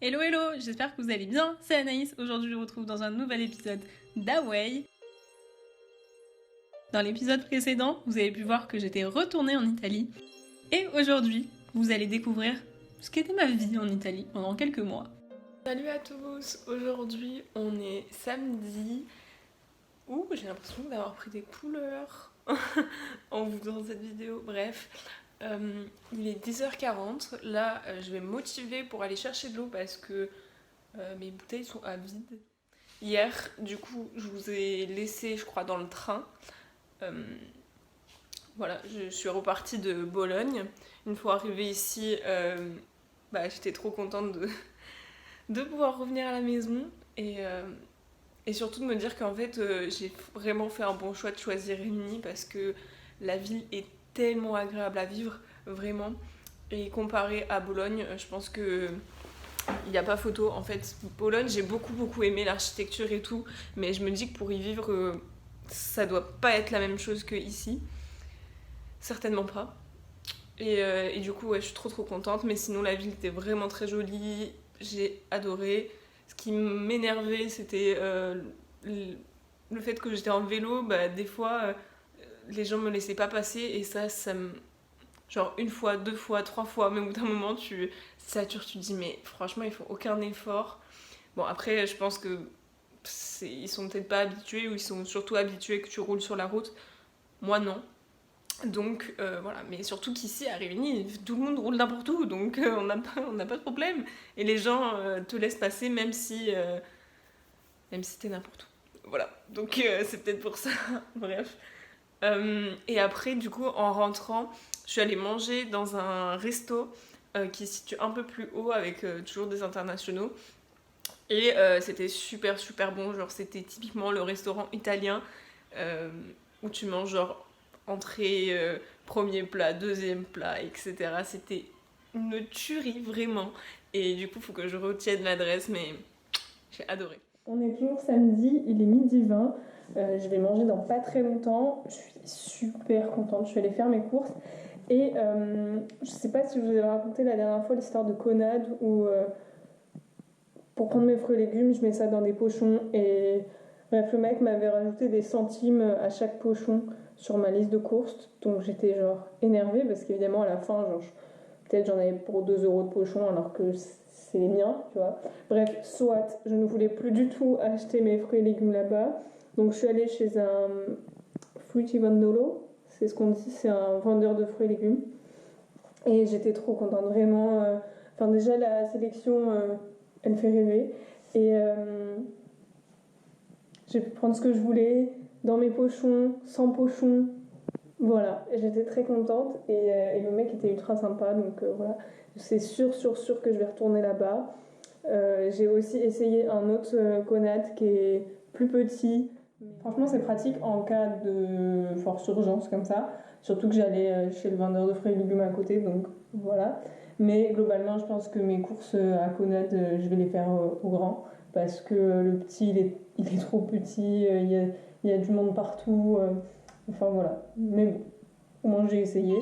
Hello hello, j'espère que vous allez bien, c'est Anaïs. Aujourd'hui je vous retrouve dans un nouvel épisode d'Away. Dans l'épisode précédent, vous avez pu voir que j'étais retournée en Italie. Et aujourd'hui, vous allez découvrir ce qu'était ma vie en Italie pendant quelques mois. Salut à tous, aujourd'hui on est samedi. Ouh, j'ai l'impression d'avoir pris des couleurs en vous faisant cette vidéo, bref. Il est 10h40, là je vais me motiver pour aller chercher de l'eau parce que mes bouteilles sont à vide. Hier, du coup, je vous ai laissé, je crois, dans le train. Voilà, je suis repartie de Bologne. Une fois arrivée ici, j'étais trop contente de pouvoir revenir à la maison et surtout de me dire qu'en fait, j'ai vraiment fait un bon choix de choisir Rimini parce que la ville est tellement agréable à vivre, vraiment. Et comparé à Bologne, je pense que il n'y a pas photo. En fait, Bologne, j'ai beaucoup aimé l'architecture et tout, mais je me dis que pour y vivre, ça doit pas être la même chose que ici. Certainement pas. Et du coup, ouais, je suis trop contente. Mais sinon, la ville était vraiment très jolie. J'ai adoré. Ce qui m'énervait, c'était le fait que j'étais en vélo. Des fois, les gens me laissaient pas passer. Et ça me. Genre une fois, deux fois, trois fois, mais au bout d'un moment, tu satures, tu te dis, mais franchement, ils font aucun effort. Bon, après, je pense que ils sont peut-être pas habitués ou ils sont surtout habitués que tu roules sur la route. Moi, non. Donc voilà, mais surtout qu'ici à Rimini, tout le monde roule n'importe où, donc on n'a pas de problème. Et les gens te laissent passer même si t'es n'importe où. Voilà, donc c'est peut-être pour ça, bref. Et après, du coup, en rentrant, je suis allée manger dans un resto qui se situe un peu plus haut avec toujours des internationaux. Et c'était super bon, genre c'était typiquement le restaurant italien où tu manges genre entrée, premier plat, deuxième plat, etc. C'était une tuerie vraiment. Et du coup, il faut que je retienne l'adresse, mais j'ai adoré. On est toujours samedi, il est midi 20. Je vais manger dans pas très longtemps. Je suis super contente. Je suis allée faire mes courses. Et je sais pas si je vous avais raconté la dernière fois l'histoire de Conad où pour prendre mes fruits et légumes, je mets ça dans des pochons. Et bref, le mec m'avait rajouté des centimes à chaque pochon sur ma liste de courses. Donc j'étais genre énervée parce qu'évidemment à la fin, genre, peut-être j'en avais pour 2 euros de pochon alors que c'est les miens, tu vois. Bref, soit je ne voulais plus du tout acheter mes fruits et légumes là-bas. Donc je suis allée chez un fruitivendolo, c'est ce qu'on dit, c'est un vendeur de fruits et légumes. Et j'étais trop contente, vraiment. Enfin déjà la sélection, elle me fait rêver. Et j'ai pu prendre ce que je voulais dans mes pochons, sans pochon. Voilà, j'étais très contente et le mec était ultra sympa, donc voilà. C'est sûr que je vais retourner là-bas. J'ai aussi essayé un autre Conad qui est plus petit. Franchement, c'est pratique en cas de force urgence comme ça. Surtout que j'allais chez le vendeur de fruits et légumes à côté, donc voilà. Mais globalement, je pense que mes courses à Conad, je vais les faire au grand. Parce que le petit, il est trop petit, il y a du monde partout. Enfin voilà. Mais bon, au moins j'ai essayé.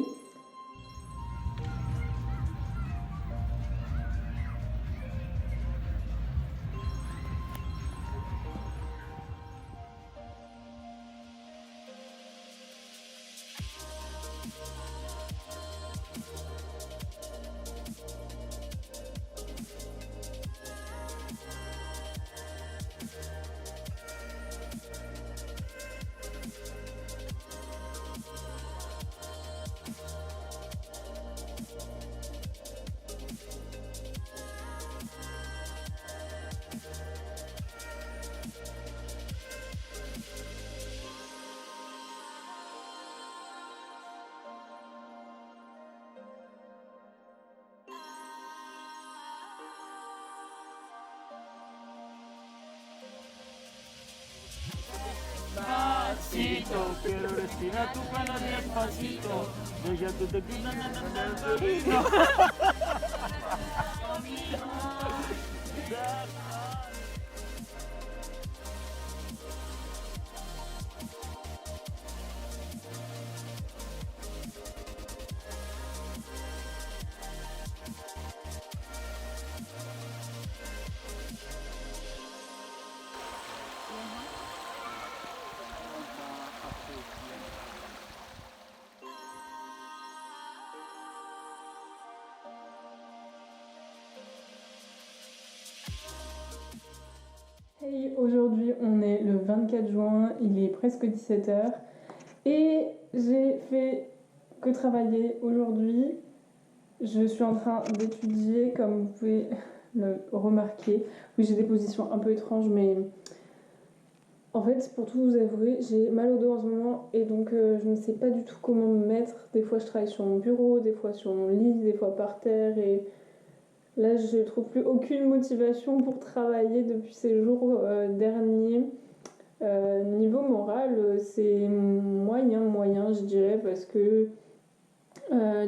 Despacito, quiero respirar tu pelo despacito. Deja tu tequila en el torito. Hey, aujourd'hui on est le 24 juin, il est presque 17h et j'ai fait que travailler aujourd'hui. Je suis en train d'étudier comme vous pouvez le remarquer. Oui, j'ai des positions un peu étranges mais en fait pour tout vous avouer j'ai mal au dos en ce moment et donc je ne sais pas du tout comment me mettre. Des fois je travaille sur mon bureau, des fois sur mon lit, des fois par terre et là, je ne trouve plus aucune motivation pour travailler depuis ces jours derniers. Niveau moral, c'est moyen, je dirais, parce que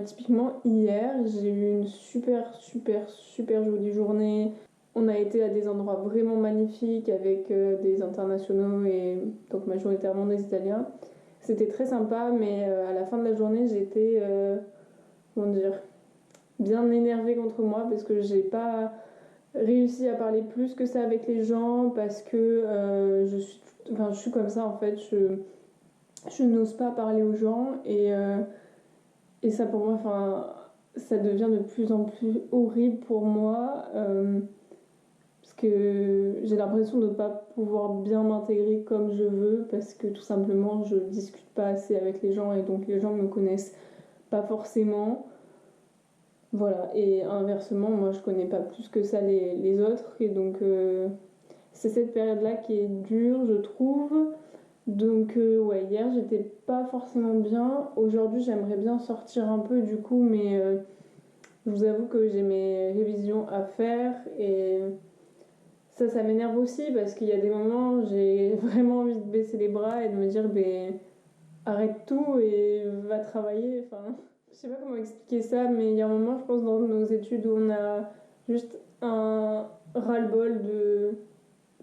typiquement hier, j'ai eu une super jolie journée. On a été à des endroits vraiment magnifiques avec des internationaux et donc majoritairement des Italiens. C'était très sympa, mais à la fin de la journée, j'étais, comment dire, bien énervée contre moi parce que j'ai pas réussi à parler plus que ça avec les gens parce que je suis comme ça en fait, je n'ose pas parler aux gens et ça pour moi, ça devient de plus en plus horrible pour moi parce que j'ai l'impression de ne pas pouvoir bien m'intégrer comme je veux parce que tout simplement je discute pas assez avec les gens et donc les gens me connaissent pas forcément. Voilà, et inversement, moi je connais pas plus que ça les autres, et donc c'est cette période-là qui est dure, je trouve. Donc ouais, hier j'étais pas forcément bien. Aujourd'hui j'aimerais bien sortir un peu du coup, mais je vous avoue que j'ai mes révisions à faire, et ça m'énerve aussi parce qu'il y a des moments j'ai vraiment envie de baisser les bras et de me dire, ben arrête tout et va travailler. Enfin, je sais pas comment expliquer ça, mais il y a un moment, je pense, dans nos études où on a juste un ras-le-bol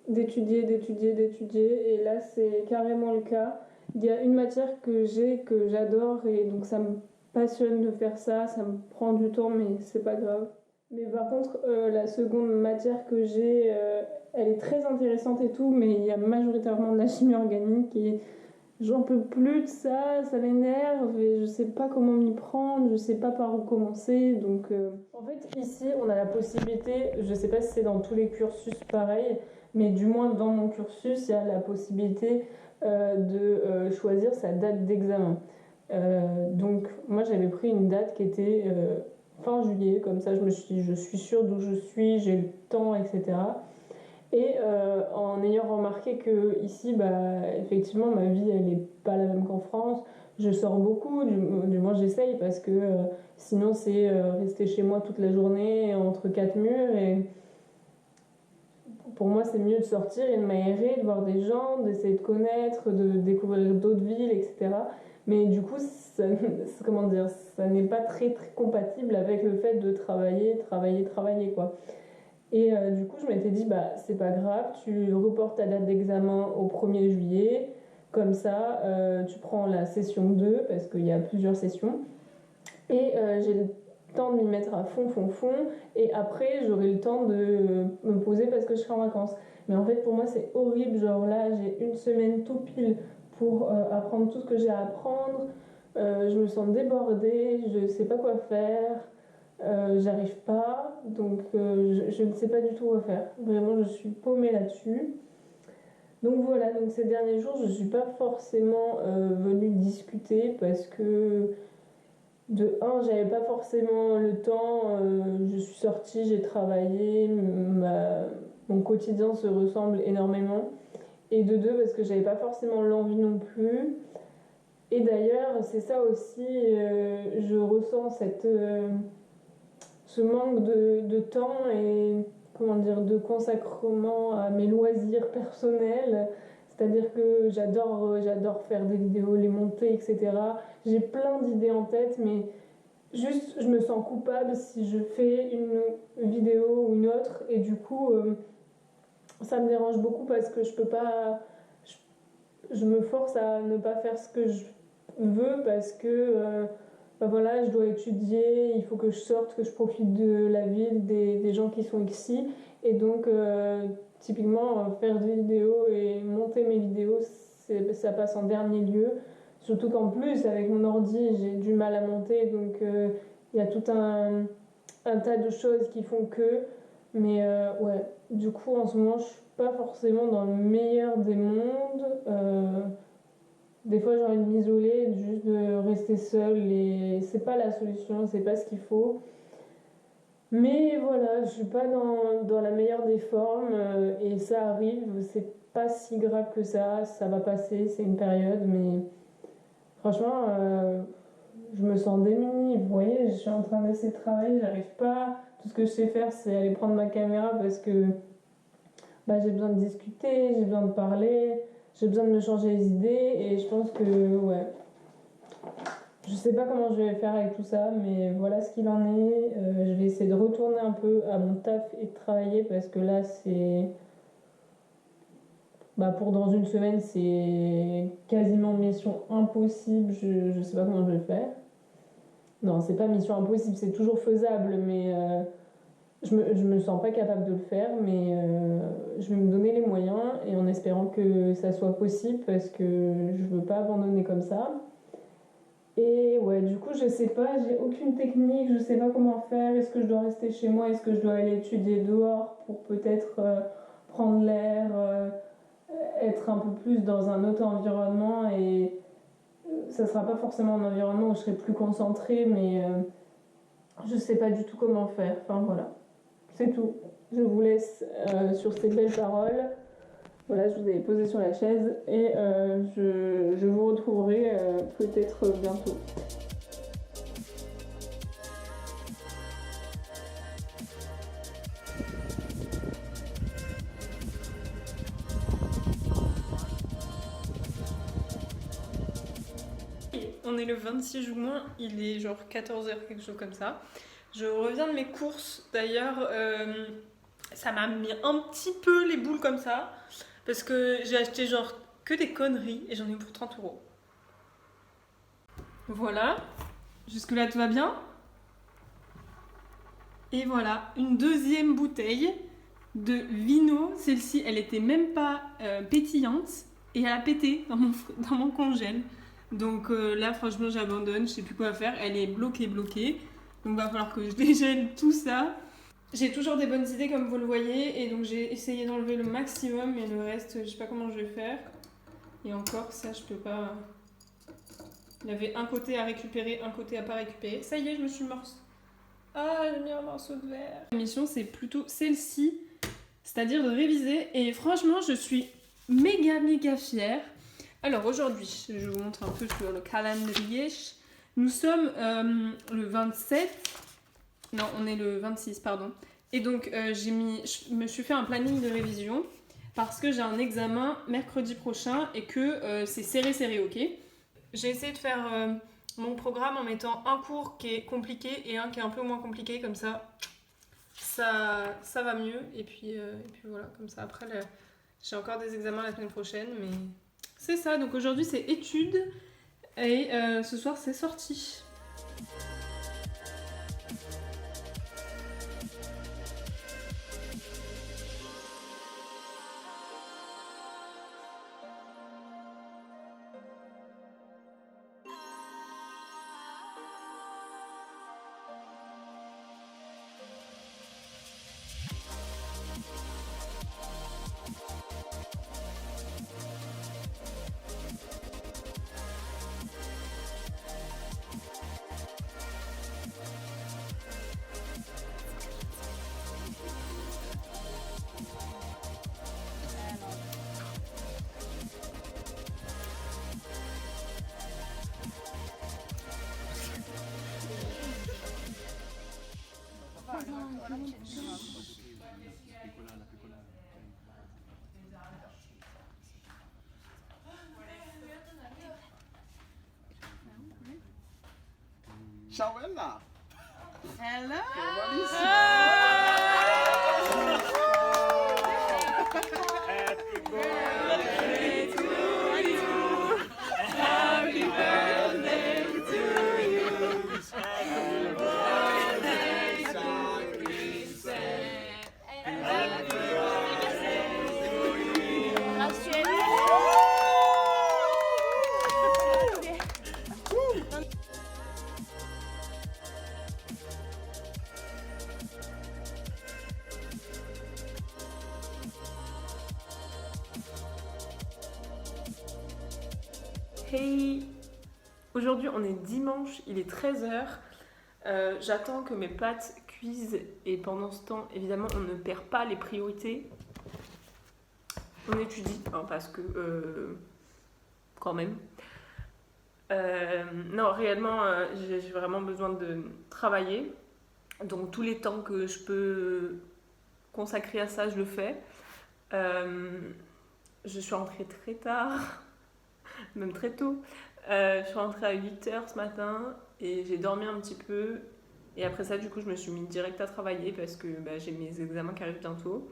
d'étudier. Et là, c'est carrément le cas. Il y a une matière que j'adore, et donc ça me passionne de faire ça. Ça me prend du temps, mais c'est pas grave. Mais par contre, la seconde matière que j'ai, elle est très intéressante et tout, mais il y a majoritairement de la chimie organique et j'en peux plus de ça, ça m'énerve et je sais pas comment m'y prendre, je sais pas par où commencer. Donc, en fait, ici, on a la possibilité, je sais pas si c'est dans tous les cursus pareil, mais du moins dans mon cursus, il y a la possibilité de choisir sa date d'examen. Donc, moi, j'avais pris une date qui était fin juillet, comme ça, je me suis dit, je suis sûre d'où je suis, j'ai le temps, etc. Et en ayant remarqué que ici, bah, effectivement, ma vie, elle n'est pas la même qu'en France. Je sors beaucoup, du moins j'essaye, parce que sinon c'est rester chez moi toute la journée entre quatre murs. Et pour moi, c'est mieux de sortir et de m'aérer, de voir des gens, d'essayer de connaître, de découvrir d'autres villes, etc. Mais du coup, comment dire, ça n'est pas très compatible avec le fait de travailler, quoi. Et du coup, je m'étais dit, bah, c'est pas grave, tu reportes ta date d'examen au 1er juillet. Comme ça, tu prends la session 2, parce qu'il y a plusieurs sessions. Et j'ai le temps de m'y mettre à fond. Et après, j'aurai le temps de me poser parce que je serai en vacances. Mais en fait, pour moi, c'est horrible. Genre là, j'ai une semaine tout pile pour apprendre tout ce que j'ai à apprendre. Je me sens débordée, je sais pas quoi faire. J'arrive pas, donc je ne sais pas du tout quoi faire. Vraiment, je suis paumée là-dessus. Donc voilà, donc ces derniers jours, je ne suis pas forcément venue discuter parce que de un, j'avais pas forcément le temps. Je suis sortie, j'ai travaillé, mon quotidien se ressemble énormément. Et de deux, parce que j'avais pas forcément l'envie non plus. Et d'ailleurs, c'est ça aussi, je ressens ce manque de temps et comment dire, de consacrement à mes loisirs personnels. C'est-à-dire que j'adore faire des vidéos, les monter, etc. J'ai plein d'idées en tête, mais juste je me sens coupable si je fais une vidéo ou une autre. Et du coup, ça me dérange beaucoup parce que je peux pas. Je me force à ne pas faire ce que je veux parce que bah voilà, je dois étudier, il faut que je sorte, que je profite de la ville, des gens qui sont ici. Et donc, typiquement, faire des vidéos et monter mes vidéos, ça passe en dernier lieu. Surtout qu'en plus, avec mon ordi, j'ai du mal à monter. Donc, il y a tout un tas de choses qui font que. Mais ouais, du coup, en ce moment, je suis pas forcément dans le meilleur des mondes. Des fois, j'ai envie de m'isoler, juste de rester seule, et c'est pas la solution, c'est pas ce qu'il faut. Mais voilà, je suis pas dans la meilleure des formes, et ça arrive, c'est pas si grave que ça va passer, c'est une période, mais franchement, je me sens démunie. Vous voyez, je suis en train d'essayer de travailler, j'arrive pas. Tout ce que je sais faire, c'est aller prendre ma caméra parce que j'ai besoin de discuter, j'ai besoin de parler, j'ai besoin de me changer les idées, et je pense que, ouais, je sais pas comment je vais faire avec tout ça, mais voilà ce qu'il en est. Je vais essayer de retourner un peu à mon taf et de travailler parce que là, c'est. Pour dans une semaine, c'est quasiment mission impossible. Je sais pas comment je vais le faire. Non, c'est pas mission impossible, c'est toujours faisable, mais je me sens pas capable de le faire, mais je vais me donner les moyens et en espérant que ça soit possible parce que je veux pas abandonner comme ça. Et ouais, du coup, je sais pas, j'ai aucune technique, je sais pas comment faire. Est-ce que je dois rester chez moi? Est-ce que je dois aller étudier dehors pour peut-être prendre l'air, être un peu plus dans un autre environnement? Et ça sera pas forcément un environnement où je serai plus concentrée, mais je sais pas du tout comment faire. Enfin voilà, c'est tout. Je vous laisse sur ces belles paroles. Voilà, je vous avais posé sur la chaise et je vous retrouverai peut-être bientôt. On est le 26 juin, il est genre 14h, quelque chose comme ça. Je reviens de mes courses, d'ailleurs, ça m'a mis un petit peu les boules comme ça, parce que j'ai acheté genre que des conneries et j'en ai eu pour 30€. Voilà, jusque là tout va bien. Et voilà, une deuxième bouteille de vino, celle-ci elle était même pas pétillante et elle a pété dans mon congèle. Donc là franchement j'abandonne, je sais plus quoi faire, elle est bloquée. Donc va falloir que je dégèle tout ça. J'ai toujours des bonnes idées comme vous le voyez, et donc j'ai essayé d'enlever le maximum, et le reste je sais pas comment je vais faire. Et encore ça je peux pas. Il y avait un côté à récupérer, un côté à pas récupérer. Ça y est, je me suis morse. Ah, j'ai mis un morceau de verre. La mission c'est plutôt celle-ci, c'est-à-dire de réviser, et franchement je suis méga fière. Alors aujourd'hui, je vous montre un peu sur le calendrier. Nous sommes le 27. Non, on est le 26, pardon. Et donc, je me suis fait un planning de révision parce que j'ai un examen mercredi prochain et que c'est serré, ok. J'ai essayé de faire mon programme en mettant un cours qui est compliqué et un qui est un peu moins compliqué, comme ça va mieux. Et puis voilà, comme ça après, j'ai encore des examens la semaine prochaine, mais c'est ça. Donc aujourd'hui, c'est études et ce soir, c'est sortie. Ciao Ella! Hello! Happy birthday to you! Happy birthday to you! Happy birthday to Princess! Happy birthday to you! Hey! Aujourd'hui on est dimanche, il est 13h. J'attends que mes pâtes cuisent et pendant ce temps, évidemment, on ne perd pas les priorités. On étudie, hein, parce que quand même. Non, réellement, j'ai vraiment besoin de travailler. Donc tous les temps que je peux consacrer à ça, je le fais. Je suis rentrée très tard, même très tôt. Je suis rentrée à 8h ce matin et j'ai dormi un petit peu. Et après ça, du coup, je me suis mis direct à travailler parce que j'ai mes examens qui arrivent bientôt.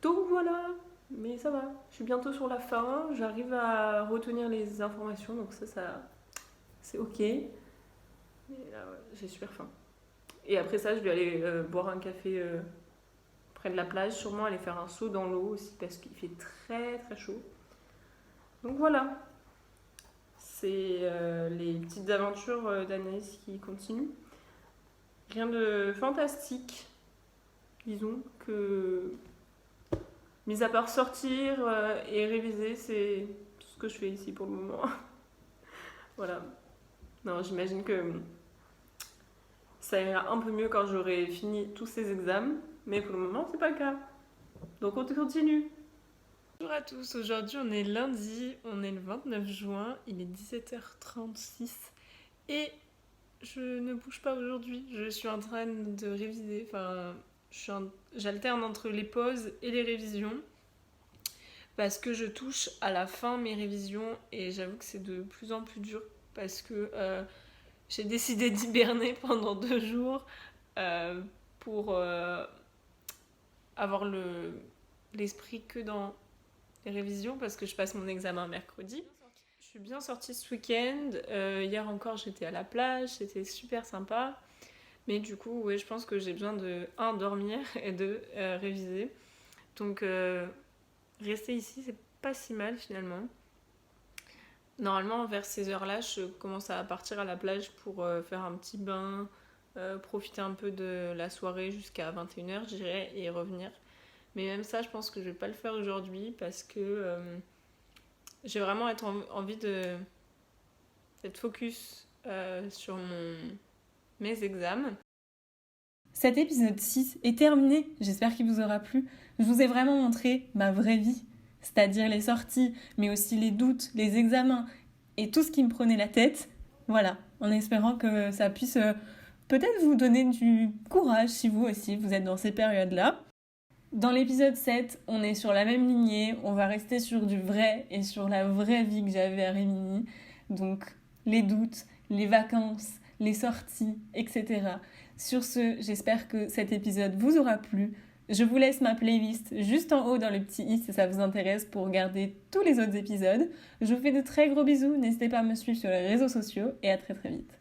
Donc voilà, mais ça va. Je suis bientôt sur la fin, j'arrive à retenir les informations, donc ça c'est ok. Mais là, ouais, j'ai super faim. Et après ça, je vais aller boire un café près de la plage, sûrement aller faire un saut dans l'eau aussi parce qu'il fait très très chaud. Donc voilà. C'est les petites aventures d'Anaïs qui continuent. Rien de fantastique, disons que, mis à part sortir et réviser, c'est tout ce que je fais ici pour le moment. Voilà. Non, j'imagine que ça ira un peu mieux quand j'aurai fini tous ces examens, mais pour le moment, c'est pas le cas. Donc on continue. Bonjour à tous, aujourd'hui on est lundi, on est le 29 juin, il est 17h36 et je ne bouge pas aujourd'hui, je suis en train de réviser, enfin j'alterne entre les pauses et les révisions parce que je touche à la fin mes révisions et j'avoue que c'est de plus en plus dur parce que j'ai décidé d'hiberner pendant 2 jours pour avoir l'esprit que dans les révisions parce que je passe mon examen mercredi. Je suis bien sortie ce week-end. Hier encore, j'étais à la plage, c'était super sympa. Mais du coup, ouais, je pense que j'ai besoin de dormir et de réviser. Donc, rester ici, c'est pas si mal finalement. Normalement, vers ces heures-là, je commence à partir à la plage pour faire un petit bain, profiter un peu de la soirée jusqu'à 21h, j'irai et revenir. Mais même ça, je pense que je vais pas le faire aujourd'hui parce que j'ai vraiment envie d'être focus sur mes examens. Cet épisode 6 est terminé, j'espère qu'il vous aura plu. Je vous ai vraiment montré ma vraie vie, c'est-à-dire les sorties, mais aussi les doutes, les examens et tout ce qui me prenait la tête. Voilà, en espérant que ça puisse peut-être vous donner du courage si vous aussi vous êtes dans ces périodes-là. Dans l'épisode 7, on est sur la même lignée, on va rester sur du vrai et sur la vraie vie que j'avais à Rimini. Donc les doutes, les vacances, les sorties, etc. Sur ce, j'espère que cet épisode vous aura plu. Je vous laisse ma playlist juste en haut dans le petit i si ça vous intéresse pour regarder tous les autres épisodes. Je vous fais de très gros bisous, n'hésitez pas à me suivre sur les réseaux sociaux et à très très vite.